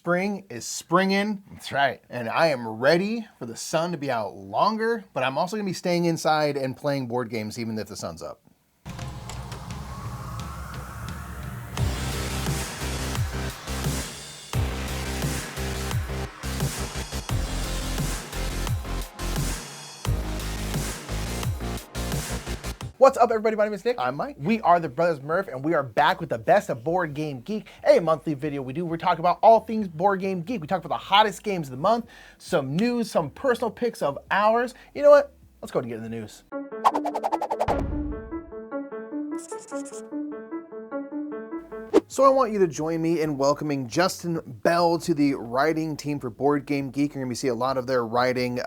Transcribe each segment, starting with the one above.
spring is springing. That's right. And I am ready for the sun to be out longer, but I'm also going to be staying inside and playing board games even if the sun's up. What's up, everybody? My name is Nick. I'm Mike. We are the Brothers Murph, and we are back with the best of Board Game Geek, a monthly video we talk about all things Board Game Geek. We talk about the hottest games of the month, some news, some personal picks of ours. You know what? Let's go ahead and get in the news. So I want you to join me in welcoming Justin Bell to the writing team for Board Game Geek. You're going to be seeing a lot of their writing,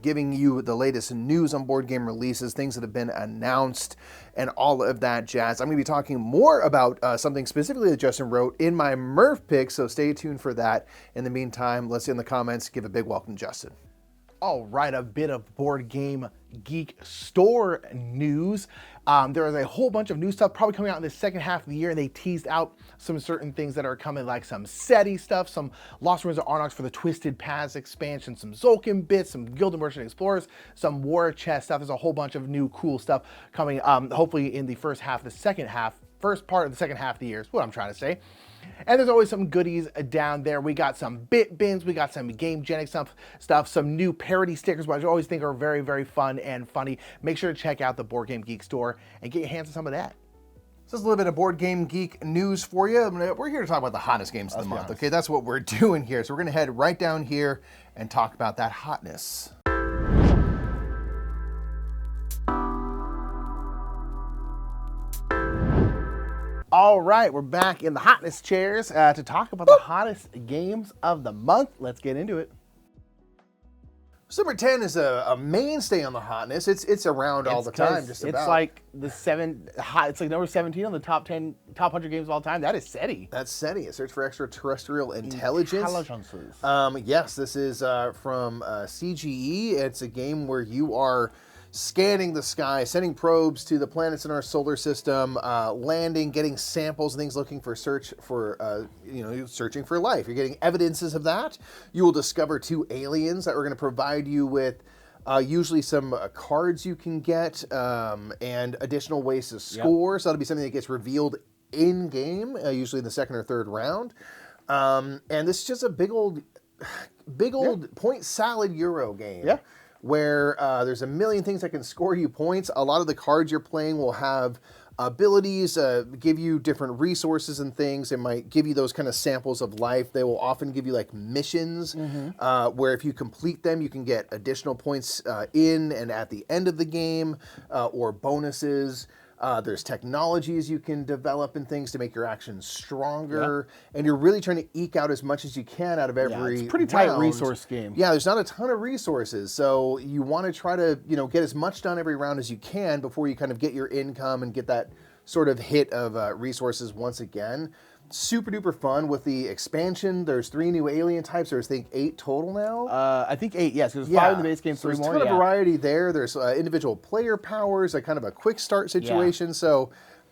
giving you the latest news on board game releases, things that have been announced, and all of that jazz. I'm going to be talking more about something specifically that Justin wrote in my Murph pick, so stay tuned for that. In the meantime, let's see in the comments, give a big welcome to Justin. All right, a bit of Board Game Geek store news. There is a whole bunch of new stuff probably coming out in the second half of the year, and they teased out some certain things that are coming, like some Seti stuff, some Lost Ruins of Arnox for the Twisted Paths expansion, some Zolkin bits, some Guild Merchant Explorers, some War Chest stuff. There's a whole bunch of new cool stuff coming, hopefully in the first part of the second half of the year is what I'm trying to say. And there's always some goodies down there. We got some bit bins, we got some Game Genic stuff, some new parody stickers, which I always think are very, very fun and funny. Make sure to check out the Board Game Geek store and get your hands on some of that. So that's a little bit of Board Game Geek news for you. We're here to talk about the hottest games of the month, okay? That's what we're doing here. So we're going to head right down here and talk about that hotness. All right, we're back in the hotness chairs to talk about the hottest games of the month. Let's get into it. Number 10 is a mainstay on the hotness. It's around all the time, just about. It's like it's like number 17 on the top 100 games of all time. That is Seti. That's Seti, a search for extraterrestrial intelligence. Yes, this is from CGE. It's a game where you are scanning the sky, sending probes to the planets in our solar system, landing, getting samples and things, looking for searching for life. You're getting evidences of that. You will discover 2 aliens that are going to provide you with usually some cards you can get and additional ways to score. Yep. So that'll be something that gets revealed in game, usually in the second or third round. And this is just a big old point salad Euro game. Yeah. Where there's a million things that can score you points. A lot of the cards you're playing will have abilities, give you different resources and things. It might give you those kind of samples of life. They will often give you like missions, where if you complete them, you can get additional points in and at the end of the game, or bonuses. There's technologies you can develop and things to make your actions stronger, and you're really trying to eke out as much as you can out of every it's a pretty tight resource game. Yeah, there's not a ton of resources, so you want to try to get as much done every round as you can before you kind of get your income and get that sort of hit of resources once again. Super duper fun with the expansion. There's 3 new alien types. There's, I think, 8 total now. I think 8, yes. There's 5 in the base game, 3 more. There's a ton of variety there. There's individual player powers, a kind of a quick start situation. So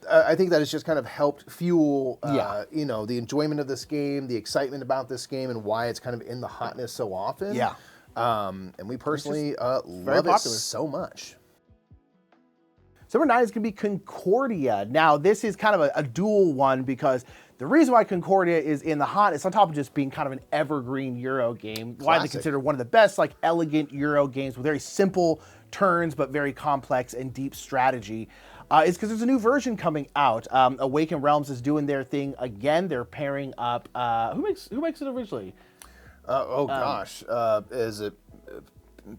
I think that has just kind of helped fuel, the enjoyment of this game, the excitement about this game, and why it's kind of in the hotness so often. Yeah. And we personally love it so much. So number 9 is going to be Concordia. Now, this is kind of a dual one because the reason why Concordia is in the hot is on top of just being kind of an evergreen Euro game, why they consider one of the best, like, elegant Euro games with very simple turns but very complex and deep strategy, is because there's a new version coming out. Awakened Realms is doing their thing again. They're pairing up. Who makes it originally? Is it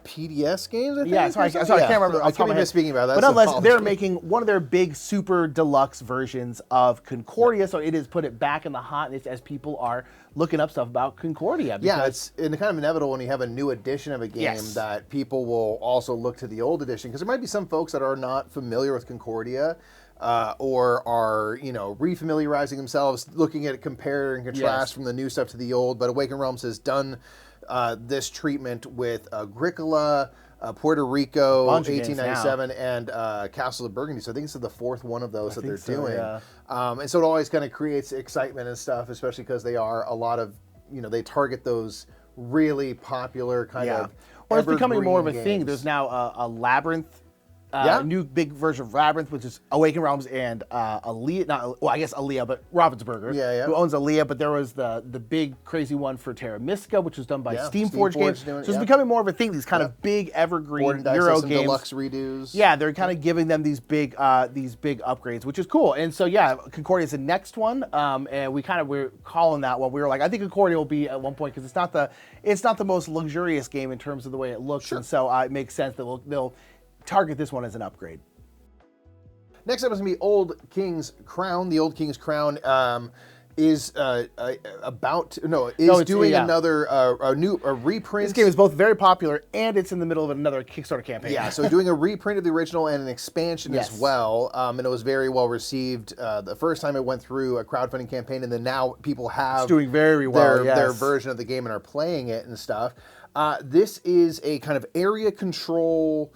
PDS games, I think? Yeah, sorry, I can't remember. I can't be misspeaking about that. But nonetheless, they're making one of their big super deluxe versions of Concordia, so it has put it back in the hotness as people are looking up stuff about Concordia. Yeah, it's kind of inevitable when you have a new edition of a game that people will also look to the old edition, because there might be some folks that are not familiar with Concordia, or are, refamiliarizing themselves, looking at it, compare and contrast from the new stuff to the old. But Awakened Realms has done this treatment with Agricola, Puerto Rico, 1897, and Castle of Burgundy. So I think this is the 4th one of those that they're doing. Yeah. And so it always kind of creates excitement and stuff, especially because they are a lot of they target those really popular kind of. Well, it's becoming more of a games. thing. There's now a Labyrinth. New big version of Labyrinth, which is Awaken Realms and Aaliyah, I guess Aaliyah, but Ravensburger, who owns Aaliyah. But there was the big crazy one for Terra Mystica, which was done by Steamforged Games. So it's becoming more of a thing. These kind of big evergreen Euro games, deluxe redos. Yeah, they're kind of giving them these big upgrades, which is cool. And so Concordia is the next one, and we're calling that one. We were like, I think Concordia will be at one point because it's not the most luxurious game in terms of the way it looks, and so it makes sense that they'll target this one as an upgrade. Next up is going to be Old King's Crown. The Old King's Crown is doing another reprint. This game is both very popular and it's in the middle of another Kickstarter campaign. Yeah, so doing a reprint of the original and an expansion as well. And it was very well received the first time it went through a crowdfunding campaign, and then now people have it's doing very well. Their version of the game and are playing it and stuff. This is a kind of area control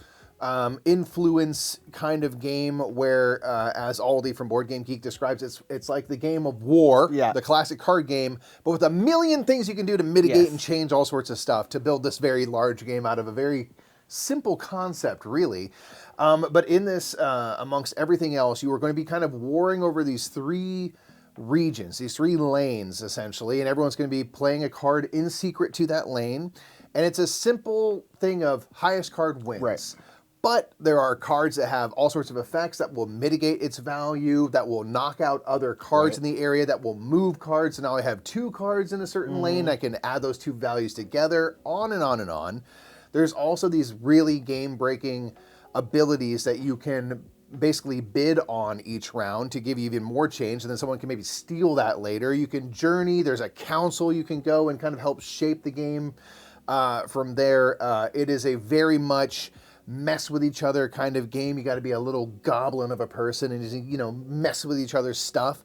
influence kind of game where, as Aldi from Board Game Geek describes, it's like the game of war, the classic card game, but with a million things you can do to mitigate and change all sorts of stuff to build this very large game out of a very simple concept, really. But in this, amongst everything else, you are going to be kind of warring over these three regions, these three lanes, essentially, and everyone's going to be playing a card in secret to that lane. And it's a simple thing of highest card wins. Right. But there are cards that have all sorts of effects that will mitigate its value, that will knock out other cards in the area, that will move cards. So now I have two cards in a certain lane. I can add those two values together, on and on and on. There's also these really game-breaking abilities that you can basically bid on each round to give you even more change, and then someone can maybe steal that later. You can journey. There's a council you can go and kind of help shape the game from there. It is a very much mess with each other kind of game. You got to be a little goblin of a person and just, mess with each other's stuff,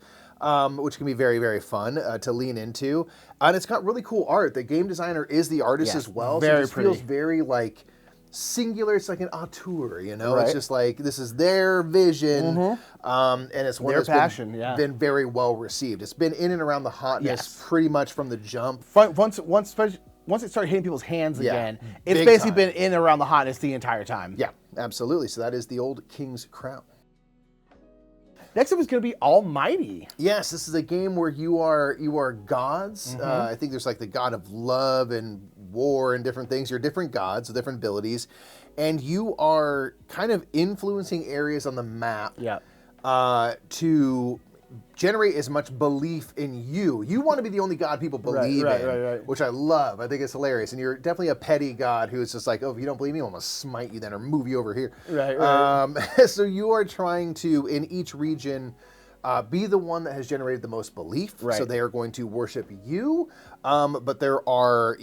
which can be very, very fun to lean into. And it's got really cool art. The game designer is the artist as well. Very so it just pretty. feels very like singular. It's like an auteur, Right. It's just like this is their vision, and it's one Their that's passion, been very well received. It's been in and around the hotness pretty much from the jump. Once it started hitting people's hands again, it's big basically time. been in and around the hotness the entire time. Yeah, absolutely. So that is the Old King's Crown. Next up is going to be Almighty. Yes, this is a game where you are gods. I think there's like the god of love and war and different things. You're different gods with different abilities, and you are kind of influencing areas on the map to generate as much belief in you. You want to be the only god people believe in, which I love. I think it's hilarious. And you're definitely a petty god who's just like, oh, if you don't believe me, I'm going to smite you then or move you over here. So you are trying to, in each region, be the one that has generated the most belief. So they are going to worship you. But there are,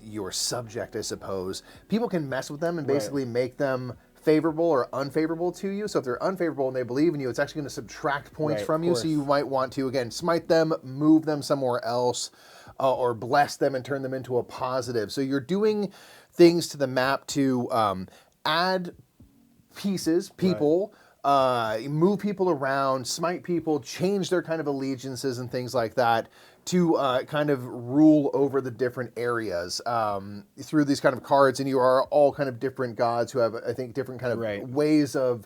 your subject, I suppose. People can mess with them and basically make them favorable or unfavorable to you. So if they're unfavorable and they believe in you, it's actually going to subtract points from you. So you might want to, again, smite them, move them somewhere else, or bless them and turn them into a positive. So you're doing things to the map to add pieces, people, move people around, smite people, change their kind of allegiances and things like that to kind of rule over the different areas through these kind of cards. And you are all kind of different gods who have, I think, different kind of ways of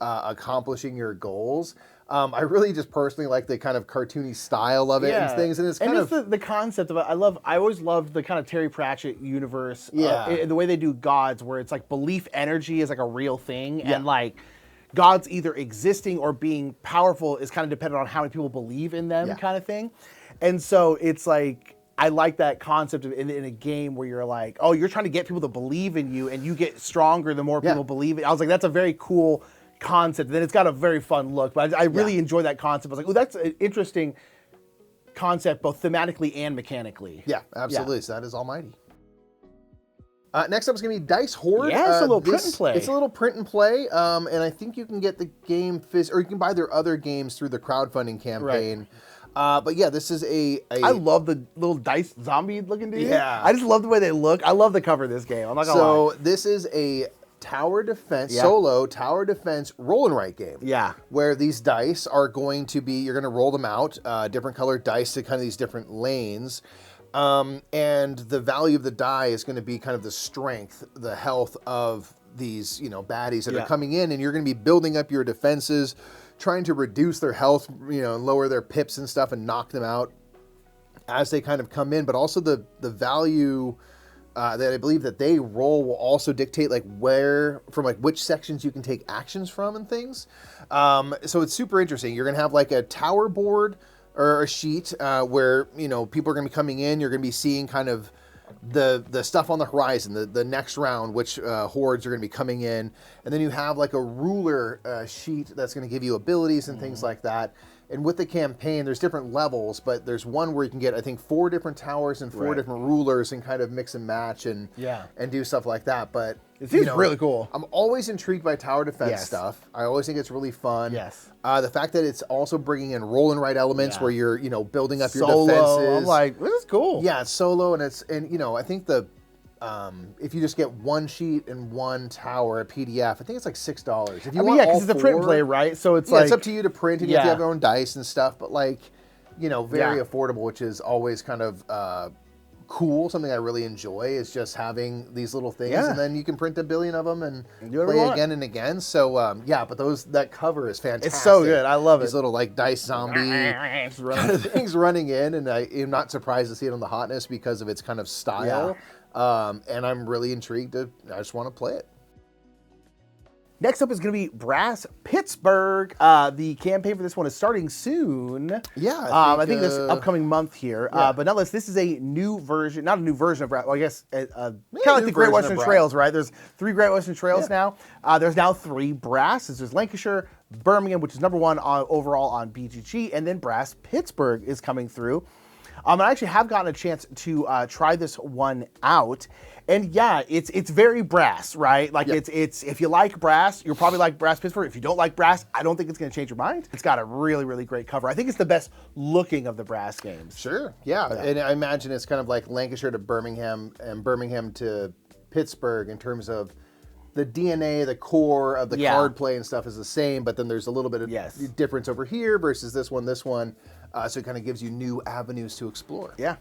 accomplishing your goals. I really just personally like the kind of cartoony style of it and things. And it's kind of the concept of it. I always loved the kind of Terry Pratchett universe. The way they do gods, where it's like belief energy is like a real thing. And like gods either existing or being powerful is kind of dependent on how many people believe in them kind of thing. And so it's like, I like that concept of in a game where you're like, oh, you're trying to get people to believe in you and you get stronger the more people believe it. I was like, that's a very cool concept. And then it's got a very fun look. But I really enjoy that concept. I was like, oh, that's an interesting concept, both thematically and mechanically. Yeah, absolutely. So that is Almighty. Next up is going to be Dice Horde. Yeah, it's a little print and play. It's a little print and play. And I think you can get the game, or you can buy their other games through the crowdfunding campaign. But yeah, this is I love the little dice zombie looking dude. Yeah. I just love the way they look. I love the cover of this game. I'm not gonna lie. So this is a tower defense, solo tower defense roll and write game. Yeah. Where these dice are going to be, you're going to roll them out, different colored dice to kind of these different lanes. And the value of the die is going to be kind of the strength, the health of these, baddies that are coming in, and you're going to be building up your defenses, trying to reduce their health, lower their pips and stuff and knock them out as they kind of come in. But also the value that I believe that they roll will also dictate which sections you can take actions from and things. So it's super interesting. You're going to have like a tower board or a sheet where, people are going to be coming in. You're going to be seeing kind of the stuff on the horizon, the next round, which hordes are going to be coming in. And then you have like a ruler sheet that's going to give you abilities and things like that. And with the campaign, there's different levels, but there's one where you can get, I think, 4 different towers and 4 different rulers and kind of mix and match and do stuff like that. But it seems really cool. I'm always intrigued by tower defense stuff. I always think it's really fun. Yes. The fact that it's also bringing in roll and write elements where you're, building up solo, your defenses. I'm like, this is cool. Yeah, it's solo, and I think if you just get one sheet and one tower, a PDF, I think it's like $6. If you want because it's a print and play, right? So it's it's up to you to print, and you have to have your own dice and stuff. But very affordable, which is always kind of cool. Something I really enjoy is just having these little things, and then you can print a billion of them and play again and again. So but that cover is fantastic. It's so good. I love it. These little dice zombie kind of things running in, and I'm not surprised to see it on the Hotness because of its kind of style. And I'm really intrigued. I just want to play it. Next up is going to be Brass Pittsburgh. The campaign for this one is starting soon. Yeah, I think this upcoming month here. But nonetheless, this is a new version, not a new version of Brass. Well, I guess kind of like the Great Western Trails, right? There's 3 Great Western Trails now. There's now 3 Brasses. There's Lancashire, Birmingham, which is number 1 overall on BGG, and then Brass Pittsburgh is coming through. I actually have gotten a chance to try this one out, and it's very brass, right? Like it's if you like brass, you'll probably like Brass Pittsburgh. If you don't like brass, I don't think it's going to change your mind. It's got a really, really great cover. I think it's the best looking of the brass games. Sure, and I imagine it's kind of like Lancashire to Birmingham and Birmingham to Pittsburgh in terms of the DNA, the core of the card play and stuff is the same, but then there's a little bit of difference over here versus this one. So it kind of gives you new avenues to explore. Yeah.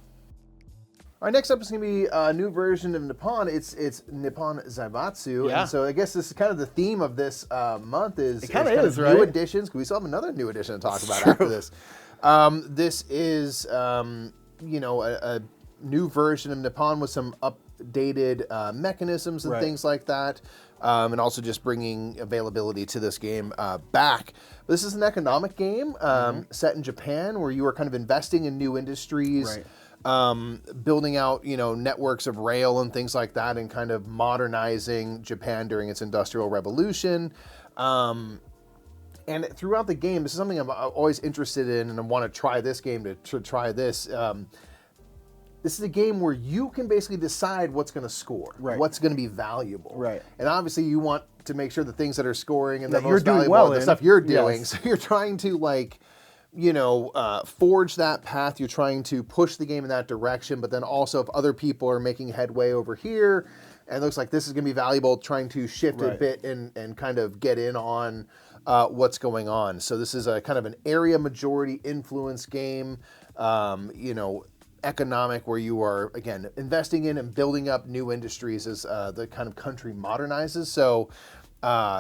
All right, next up is going to be a new version of Nippon. It's Nippon Zaibatsu. Yeah. And so I guess this is kind of the theme of this month is it kind of is, right? New editions. We still have another new edition to talk about after this. This is, a new version of Nippon with some updated mechanisms and things like that. And also just bringing availability to this game back. This is an economic game set in Japan where you are kind of investing in new industries, building out, networks of rail and things like that, and kind of modernizing Japan during its Industrial Revolution. And throughout the game, this is something I'm always interested in, and I want to try this game to try this. This is a game where you can basically decide what's going to score, what's going to be valuable. Right. And obviously you want to make sure the things that are scoring and the most valuable the stuff you're doing. So you're trying to forge that path. You're trying to push the game in that direction. But then also if other people are making headway over here and it looks like this is going to be valuable, trying to shift a bit and kind of get in on what's going on. So this is a kind of an area majority influence game, economic, where you are, again, investing in and building up new industries as the kind of country modernizes. So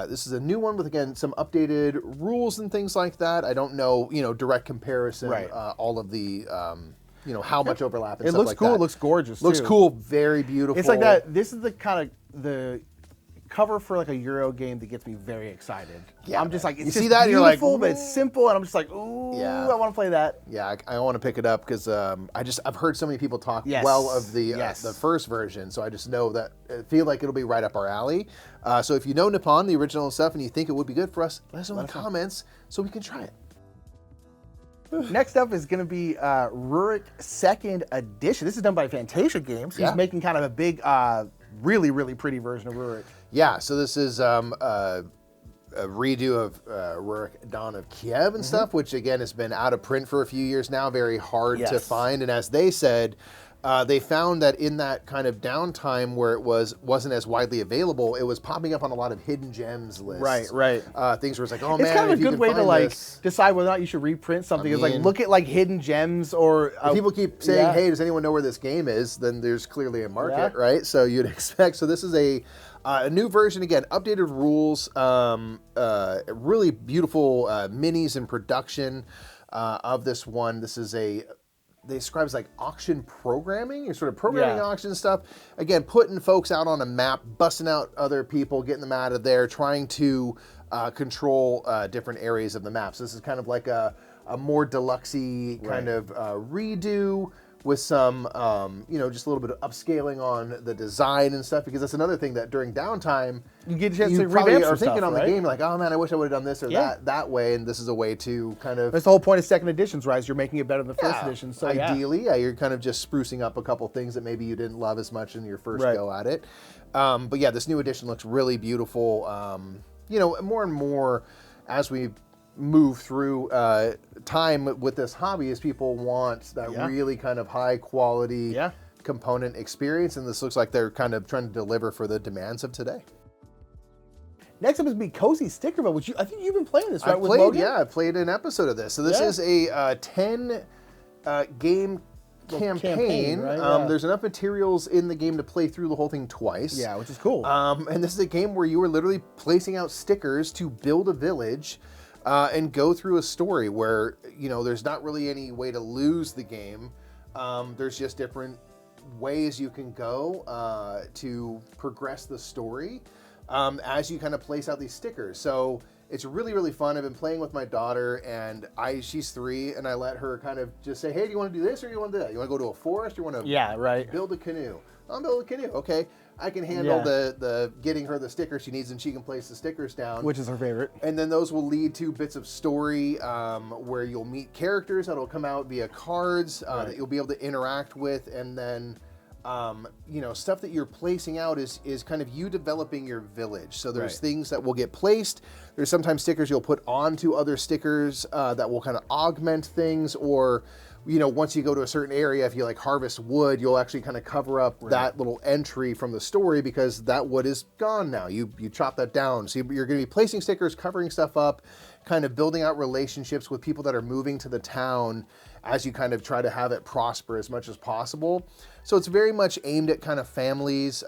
this is a new one with, again, some updated rules and things like that. I don't know, direct comparison, all of the, how much overlap and stuff like that. It looks cool. It looks gorgeous, Looks cool. Very beautiful. It's like that. This is the kind of the cover for like a Euro game that gets me very excited. Yeah, I'm just like, it's see that, you're like, beautiful, but it's simple, and I'm just like, ooh, I want to play that. Yeah, I want to pick it up because I've heard so many people talk well of the first version, so I just know that I feel like it'll be right up our alley. So if you know Nippon, the original stuff, and you think it would be good for us, let us know in the comments so we can try it. Next up is going to be Rurik 2nd Edition. This is done by Fantasia Games. He's making kind of a big, really, really pretty version of Rurik. Yeah, so this is a redo of Rurik Dawn of Kiev and stuff, which again has been out of print for a few years now, very hard to find. And as they said, they found that in that kind of downtime where it wasn't as widely available, it was popping up on a lot of hidden gems lists. Right. Things where it's like, oh man, it's kind of a good way to like this, decide whether or not you should reprint something. Is like look at like hidden gems or if people keep saying, hey, does anyone know where this game is? Then there's clearly a market, right? So you'd expect. So this is a new version, again, updated rules, really beautiful minis in production of this one. This is they describe as like auction programming. You're sort of programming auction stuff. Again, putting folks out on a map, busting out other people, getting them out of there, trying to control different areas of the map. So this is kind of like a more deluxe-y kind of redo with some, just a little bit of upscaling on the design and stuff, because that's another thing that during downtime, you get a chance to probably revamp are some thinking stuff, on the game, like, oh man, I wish I would have done this or that way, and this is a way to kind of... That's the whole point of second editions, right? You're making it better than the first edition. So ideally, you're kind of just sprucing up a couple things that maybe you didn't love as much in your first go at it. But yeah, this new edition looks really beautiful. More and more as we move through time with this hobby, as people want that really kind of high quality component experience, and this looks like they're kind of trying to deliver for the demands of today. Next up is Cozy Stickerville, which I think you've been playing this, right? I played an episode of this. So this is a 10 game campaign. Right? There's enough materials in the game to play through the whole thing twice. Yeah, which is cool. And this is a game where you are literally placing out stickers to build a village and go through a story where, there's not really any way to lose the game. There's just different ways you can go to progress the story as you kind of place out these stickers. So it's really, really fun. I've been playing with my daughter, and she's 3, and I let her kind of just say, hey, do you want to do this or do you want to do that? You want to go to a forest or you want to build a canoe? I'll build a canoe. Okay. I can handle the getting her the stickers she needs, and she can place the stickers down. Which is her favorite. And then those will lead to bits of story where you'll meet characters that'll come out via cards that you'll be able to interact with, and then stuff that you're placing out is kind of you developing your village. So there's things that will get placed. There's sometimes stickers you'll put onto other stickers that will kind of augment things, or once you go to a certain area, if you like harvest wood, you'll actually kind of cover up that little entry from the story because that wood is gone now. You chop that down. So you're going to be placing stickers, covering stuff up, kind of building out relationships with people that are moving to the town as you kind of try to have it prosper as much as possible. So it's very much aimed at kind of families.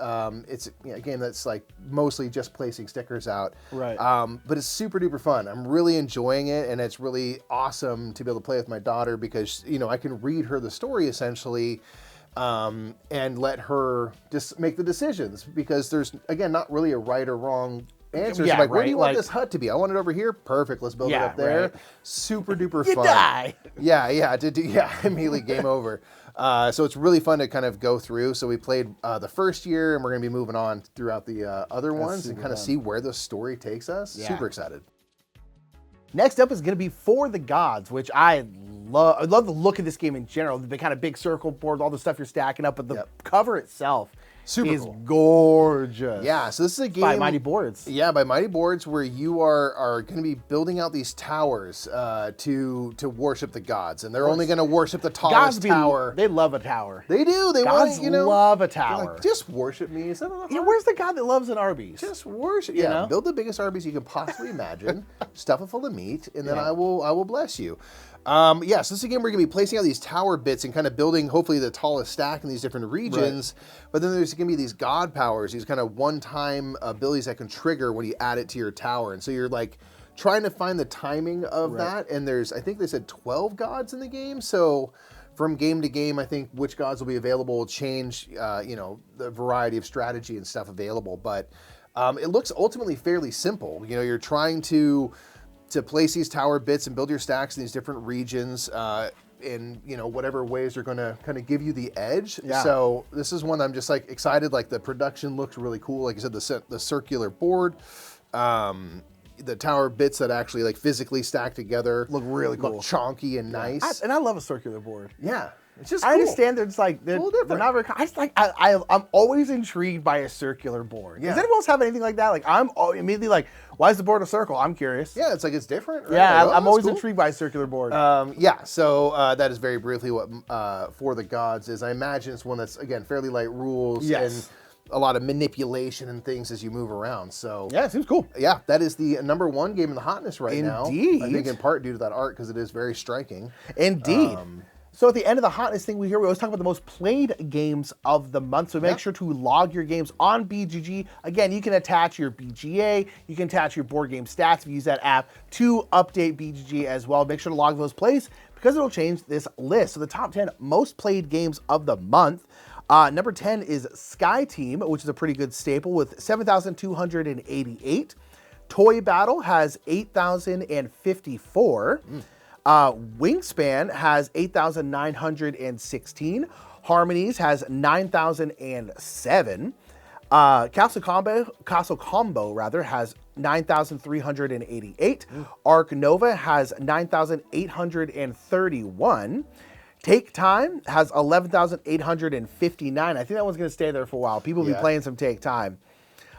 It's a game that's like mostly just placing stickers out. Right. But it's super duper fun. I'm really enjoying it, and it's really awesome to be able to play with my daughter because, I can read her the story essentially and let her just make the decisions, because there's, again, not really a right or wrong answer. Yeah, so where do you want this hut to be? I want it over here. Perfect. Let's build it up there. Right. Super duper fun. You die. Immediately game over. So it's really fun to kind of go through. So we played the first year, and we're going to be moving on throughout the other ones and kind of see where the story takes us. Yeah. Super excited. Next up is going to be For the Gods, which I love. I love the look of this game in general. The kind of big circle board, all the stuff you're stacking up, but the cover itself is gorgeous. Yeah, so this is a game by Mighty Boards. Yeah, by Mighty Boards, where you are going to be building out these towers to worship the gods, and they're only going to worship the tallest tower. They love a tower. They do. They gods love a tower. Like, just worship me. Is that enough? Where's the god that loves an Arby's? Just worship. Yeah, build the biggest Arby's you can possibly imagine. Stuff it full of meat, and then I will bless you. So this is a game where you're going to be placing out these tower bits and kind of building, hopefully, the tallest stack in these different regions. Right. But then there's going to be these god powers, these kind of one-time abilities that can trigger when you add it to your tower. And so you're like trying to find the timing of that. And I think they said 12 gods in the game. So from game to game, I think which gods will be available will change, the variety of strategy and stuff available. But it looks ultimately fairly simple. You're trying to place these tower bits and build your stacks in these different regions in whatever ways are going to kind of give you the edge. Yeah. So this is one I'm just like excited. Like the production looks really cool. Like you said, the circular board, the tower bits that actually like physically stack together look really cool, look chonky and nice. And I love a circular board. Yeah. It's just I cool. understand they're not very. I'm always intrigued by a circular board. Yeah. Does anyone else have anything like that? Like I'm immediately like, why is the board a circle? I'm curious. Yeah, it's like it's different. Right? Yeah, Like, I'm always cool. intrigued by a circular board. So that is very briefly what For the Gods is. I imagine it's one that's, again, fairly light rules and a lot of manipulation and things as you move around. So yeah, it seems cool. Yeah, that is the #1 game in the hotness right now. Indeed. I think in part due to that art because it is very striking. Indeed. So at the end of the hotness thing, we always talk about the most played games of the month. So make sure to log your games on BGG. Again, you can attach your BGA. You can attach your board game stats if you use that app to update BGG as well. Make sure to log those plays because it'll change this list. So the top 10 most played games of the month. Number 10 is Sky Team, which is a pretty good staple with 7,288. Toy Battle has 8,054. Wingspan has 8,916. Harmonies has 9,007. Castle Combo has 9,388. Arc Nova has 9,831. Take Time has 11,859. I think that one's going to stay there for a while. People will be playing some Take Time.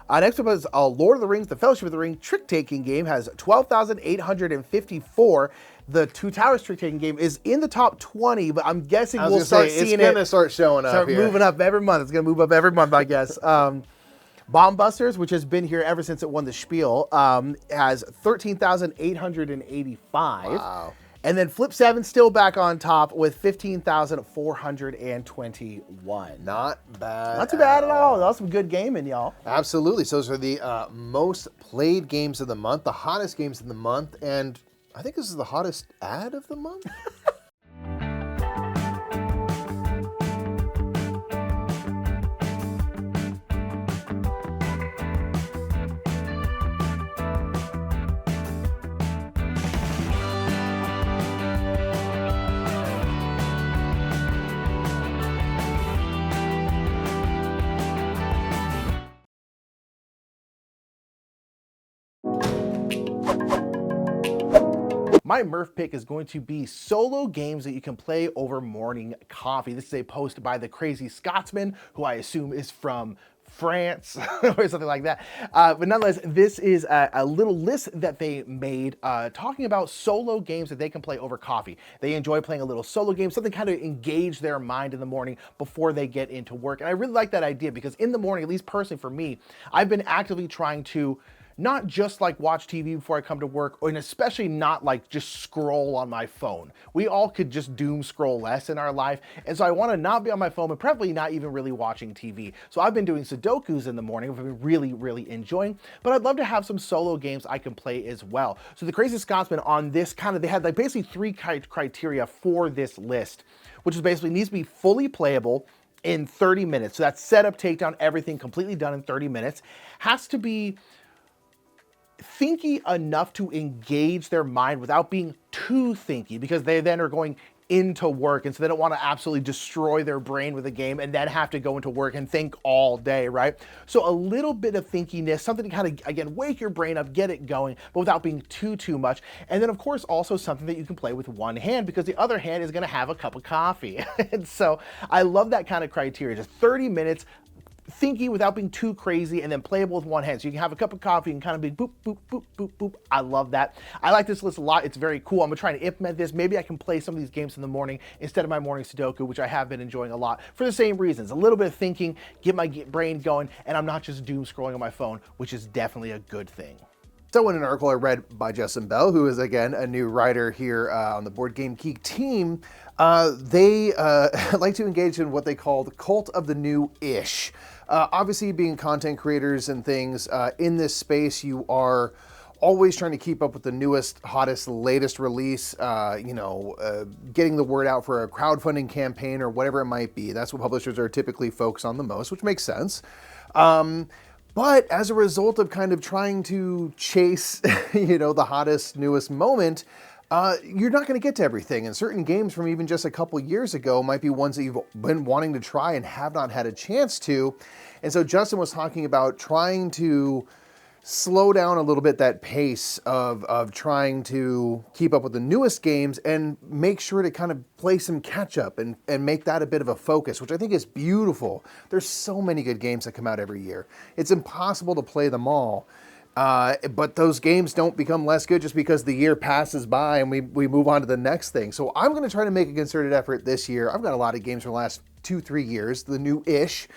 Next up is Lord of the Rings, The Fellowship of the Ring trick-taking game has 12,854. The Two Towers trick-taking game is in the top 20, but I'm guessing we'll start seeing it's going to start showing up here. Moving up every month. It's going to move up every month, I guess. Bomb Busters, which has been here ever since it won the Spiel, has 13,885. Wow. And then Flip 7 still back on top with 15,421. Not bad. Not too bad at all. That was some good gaming, y'all. Absolutely. So those are the most played games of the month, the hottest games of the month, and I think this is the hottest ad of the month. My Murph pick is going to be solo games that you can play over morning coffee. This is a post by the Crazy Scotsman, who I assume is from France or something like that. But nonetheless, this is a little list that they made talking about solo games that they can play over coffee. They enjoy playing a little solo game, something kind of engage their mind in the morning before they get into work. And I really like that idea because in the morning, at least personally for me, I've been actively trying to not just like watch TV before I come to work, and especially not like just scroll on my phone. We all could just doom scroll less in our life. And so I want to not be on my phone, but preferably not even really watching TV. So I've been doing Sudokus in the morning, which I've been really, really enjoying, but I'd love to have some solo games I can play as well. So the Crazy Scotsman on this they had like basically 3 criteria for this list, which is basically needs to be fully playable in 30 minutes. So that's setup, takedown, everything completely done in 30 minutes. Has to be thinky enough to engage their mind without being too thinky, because they then are going into work, and so they don't want to absolutely destroy their brain with a game and then have to go into work and think all day, right? So a little bit of thinkiness, something to kind of, again, wake your brain up, get it going, but without being too much. And then, of course, also something that you can play with one hand, because the other hand is going to have a cup of coffee. And so I love that kind of criteria. Just 30 minutes, thinky without being too crazy, and then playable with one hand. So you can have a cup of coffee and kind of be boop, boop, boop, boop, boop. I love that. I like this list a lot. It's very cool. I'm trying to implement this. Maybe I can play some of these games in the morning instead of my morning Sudoku, which I have been enjoying a lot for the same reasons. A little bit of thinking, get my brain going, and I'm not just doom scrolling on my phone, which is definitely a good thing. So in an article I read by Justin Bell, who is, again, a new writer here on the Board Game Geek team, they like to engage in what they call the cult of the new-ish. Obviously, being content creators and things in this space, you are always trying to keep up with the newest, hottest, latest release, getting the word out for a crowdfunding campaign or whatever it might be. That's what publishers are typically focused on the most, which makes sense. But as a result of kind of trying to chase, the hottest, newest moment, you're not going to get to everything. And certain games from even just a couple years ago might be ones that you've been wanting to try and have not had a chance to. And so Justin was talking about trying to slow down a little bit that pace of trying to keep up with the newest games and make sure to kind of play some catch up and make that a bit of a focus, which I think is beautiful. There's so many good games that come out every year. It's impossible to play them all. But those games don't become less good just because the year passes by and we move on to the next thing. So I'm going to try to make a concerted effort this year. I've got a lot of games from the last 2-3 years, the new-ish,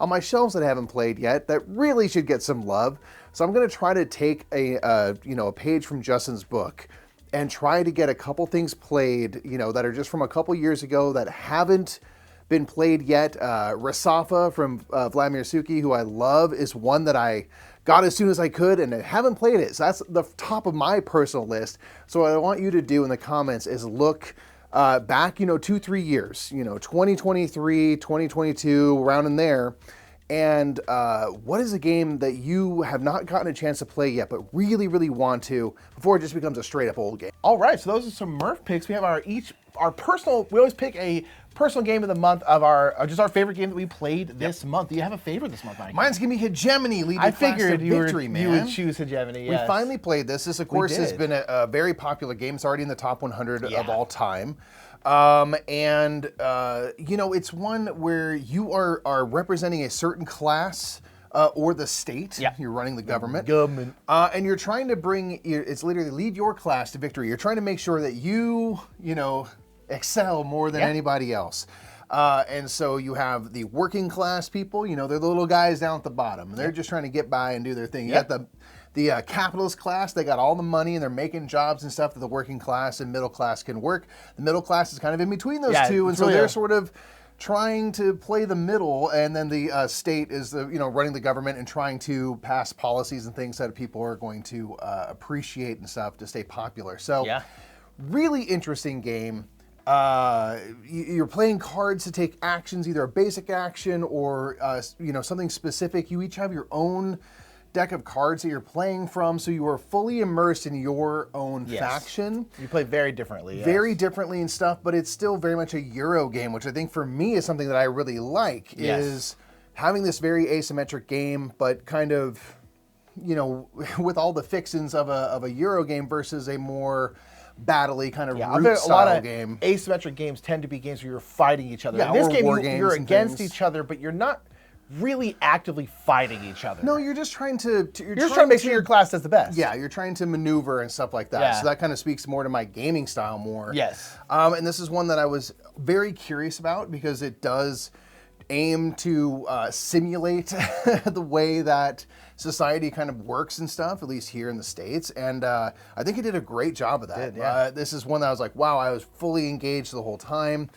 on my shelves that I haven't played yet that really should get some love. So I'm going to try to take a page from Justin's book and try to get a couple things played, that are just from a couple years ago that haven't been played yet. Rasafa from Vladimir Suki, who I love, is one that I got as soon as I could and I haven't played it. So that's the top of my personal list. So what I want you to do in the comments is look back, 2-3 years, 2023, 2022, around in there. And what is a game that you have not gotten a chance to play yet, but really, really want to before it just becomes a straight up old game? All right, so those are some Murph picks. We have our personal, we always pick a personal game of the month of our favorite game that we played this month. Do you have a favorite this month, Mike? Mine's going to be Hegemony, leading I figured you victory, man. You would choose Hegemony, yes. We finally played this. This, of course, has been a very popular game. It's already in the top 100 of all time. It's one where you are representing a certain class or the state. Yeah. You're running the government. And you're trying to it's literally lead your class to victory. You're trying to make sure that you excel more than anybody else. And so you have the working class people, they're the little guys down at the bottom. They're just trying to get by and do their thing. You got the capitalist class, they got all the money and they're making jobs and stuff that the working class and middle class can work. The middle class is kind of in between those two, and so they're sort of trying to play the middle, and then the state is running the government and trying to pass policies and things that people are going to appreciate and stuff to stay popular. So really interesting game. You're playing cards to take actions, either a basic action or something specific. You each have your own deck of cards that you're playing from, so you are fully immersed in your own faction. You play very differently. Very differently and stuff, but it's still very much a Euro game, which I think for me is something that I really like, is having this very asymmetric game, but kind of, with all the fixins of a Euro game versus a more battle-y kind of root style a lot of game. Asymmetric games tend to be games where you're fighting each other. Yeah, in this or game, war you're games against each other, but you're not really actively fighting each other. No, you're just trying to you're just trying to make sure your class does the best. Yeah, you're trying to maneuver and stuff like that. Yeah. So that kind of speaks more to my gaming style more. Yes. And this is one that I was very curious about because it does aim to simulate the way that society kind of works and stuff, at least here in the States. And I think it did a great job of that. This is one that I was like, wow, I was fully engaged the whole time.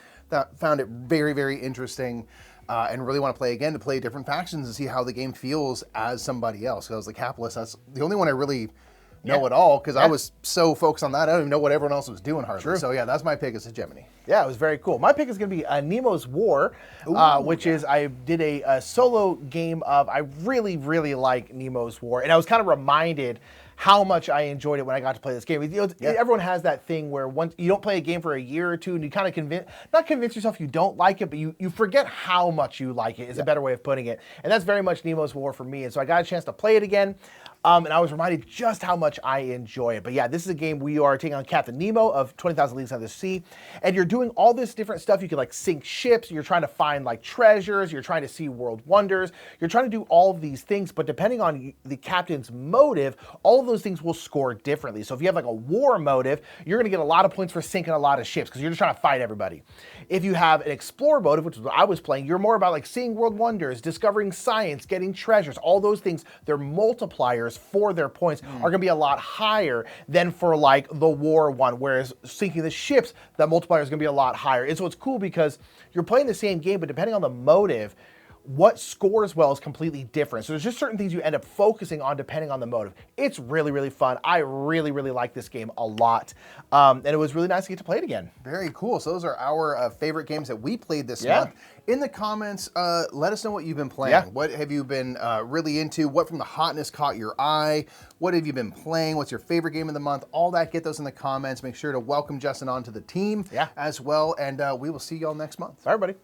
Found it very, very interesting. And really want to play again to play different factions and see how the game feels as somebody else. Because I was the capitalist, that's the only one I really know at all, because I was so focused on that, I don't even know what everyone else was doing hardly. True. So yeah, that's my pick, is Hegemony. Yeah, it was very cool. My pick is going to be Nemo's War, which is, I did a solo game of, I really, really like Nemo's War. And I was kind of reminded how much I enjoyed it when I got to play this game. Everyone has that thing where once you don't play a game for a year or two and you kind of not convince yourself you don't like it, but you forget how much you like it is a better way of putting it. And that's very much Nemo's War for me. And so I got a chance to play it again. And I was reminded just how much I enjoy it. But yeah, this is a game we are taking on Captain Nemo of 20,000 Leagues Under the Sea. And you're doing all this different stuff. You can like sink ships. You're trying to find like treasures. You're trying to see world wonders. You're trying to do all of these things. But depending on the captain's motive, all of those things will score differently. So if you have like a war motive, you're going to get a lot of points for sinking a lot of ships because you're just trying to fight everybody. If you have an explorer motive, which is what I was playing, you're more about like seeing world wonders, discovering science, getting treasures, all those things. They're multipliers for their points are going to be a lot higher than for like the war one, whereas sinking the ships, that multiplier is going to be a lot higher. And so it's cool because you're playing the same game, but depending on the motive, what scores well is completely different. So there's just certain things you end up focusing on depending on the motive. It's really, really fun. I really, really like this game a lot. And it was really nice to get to play it again. Very cool. So those are our favorite games that we played this month. In the comments, let us know what you've been playing. What have you been really into? What from the hotness caught your eye? What have you been playing? What's your favorite game of the month? All that, get those in the comments. Make sure to welcome Justin onto the team as well. And we will see y'all next month. Bye, everybody.